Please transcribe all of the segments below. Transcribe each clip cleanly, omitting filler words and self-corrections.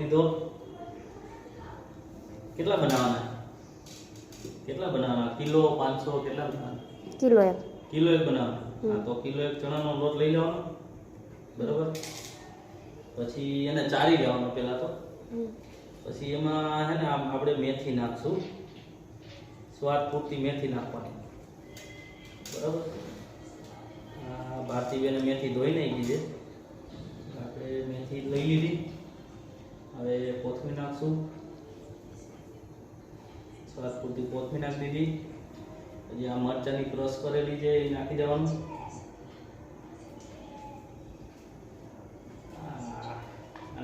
લીધો. કેટલા બનાવવાના? કિલો 500 કેટલા બનાવવાના? કિલો એક બનાવવાનો. હા, તો કિલો એક ચણાનો લોટ લઈ લેવાનો, બરાબર. પછી એને ચારી લેવાનો પહેલા તો. પછી એમાં હે ને આપણે મેથી નાખશું, સ્વાદ પૂરતી મેથી નાખવાની, બરાબર. ભારતીબેને મેથી ધોઈ નાખી છે, આપણે મેથી લઈ લીધી. હવે કોથમીર નાખશું, સ્વાદ પૂરતી કોથમીર નાખી દીધી. પછી આ મરચાંની ક્રશ કરેલી છે એ નાખી દેવાનું.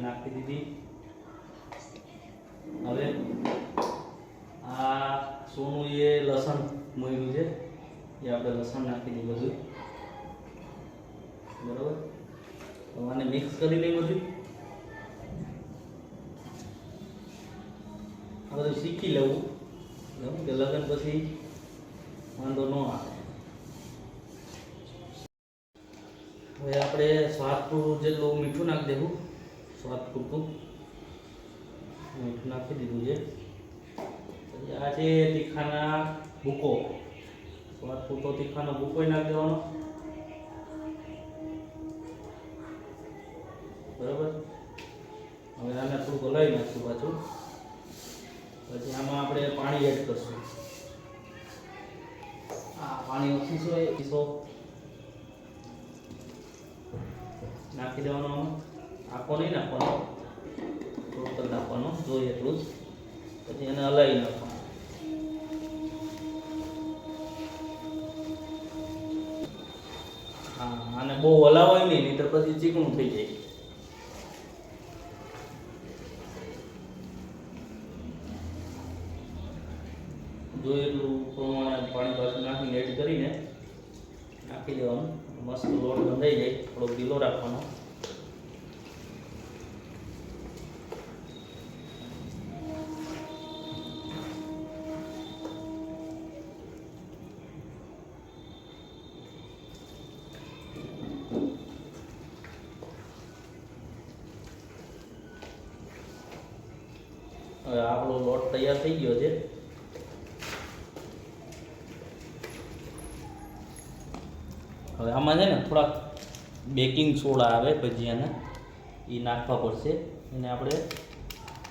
નાખી દીધી. હવે આ સોનું એ લસણ મોયલું છે એ આપણે લસણ નાખી દઈએ બધું, બરાબર. તો આને મિક્સ કરી લઈએ બધું. આ બધું શીખી લેવું કે લગ્ન પછી વાંધો ન આવે. હવે આપણે સ્વાદ પૂરતું જેટલું મીઠું નાખી દેવું, સ્વાદ પૂરતું મીઠું નાખી દીધું છે. પછી આ છે તીખાના ભૂકો, સ્વાદ પૂરતો તીખાનો ભૂકો નાખી દેવાનો, બરાબર. હવે આને થોડુંક હલાવી નાખશું પાછું. પછી આમાં આપણે પાણી એડ કરશું. પાણી ઓછીસો નાખી દેવાનો. આમાં આખો નહીં નાખવાનો, થોડુંક નાખવાનો, જોઈએ એટલું જ. પછી એને હલાવી નાખવાનું. હા, આને બહુ હલાવાય નહીં તો પછી ચીકણું થઈ જાય. જોઈએ એટલું પ્રમાણે પાણી પાછું નાખીને એડ કરીને નાખી દેવાનું. મસ્ત લોટ બંધાઈ જાય, થોડો ઢીલો રાખવાનો. હવે આપણો લોટ તૈયાર થઈ ગયો છે. હવે આમાં છે ને થોડાક બેકિંગ સોડા આવે ભજીયાના, એ નાખવા પડશે. એને આપણે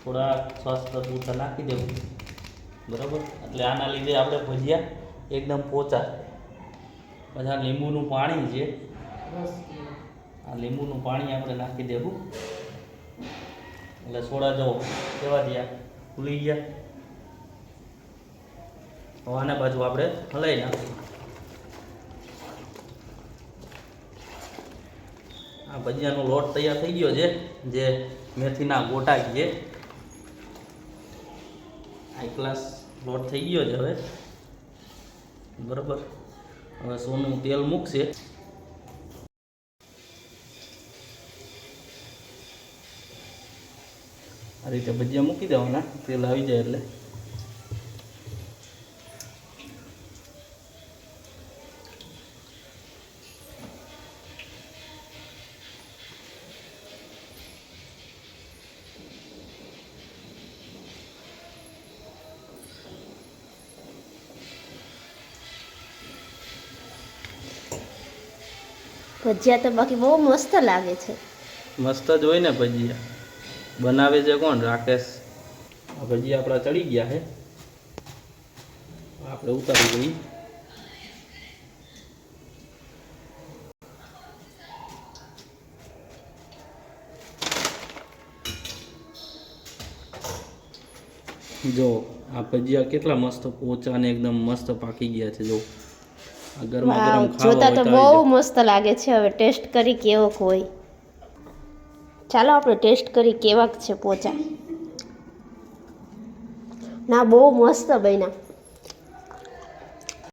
થોડા સ્વાસ્થ્ય પૂરતા નાખી દેવું, બરાબર. એટલે આના લીધે આપણે ભજીયા એકદમ પોચા. પછી આ લીંબુનું પાણી છે, આ લીંબુનું પાણી આપણે નાખી દેવું. એટલે સોડા જો કેવા થયા, ખુલી ગયા. હવે આને બાજુ આપણે હલાવી નાખીએ. આ ભજીયાનો લોટ તૈયાર થઈ ગયો છે, જે મેથીના ગોટા છે. હાઈ ક્લાસ લોટ થઈ ગયો છે હવે, બરાબર. હવે સોનું તેલ મૂકશે. આ રીતે ભજીયા મૂકી દેવાના, તેલ આવી જાય એટલે. ભજીયા તો બાકી બહુ મસ્ત લાગે છે. મસ્ત જ હોય ને ભજીયા. બનાવે છે કોણ? રાકેશ. આ ભજીયા આપણા ચડી ગયા છે, આપણે ઉતારી દઈએ. જો આ ભજીયા કેટલા મસ્ત પોચા ને એકદમ મસ્ત પાકી ગયા છે. જો આ ગરમા ગરમ જોતા તો બહુ મસ્ત લાગે છે. હવે ટેસ્ટ કરી કેવોક હોય. ચાલો આપણે ટેસ્ટ કરી કેવાક છે પોચા. ના, બહુ મસ્ત બન્યા.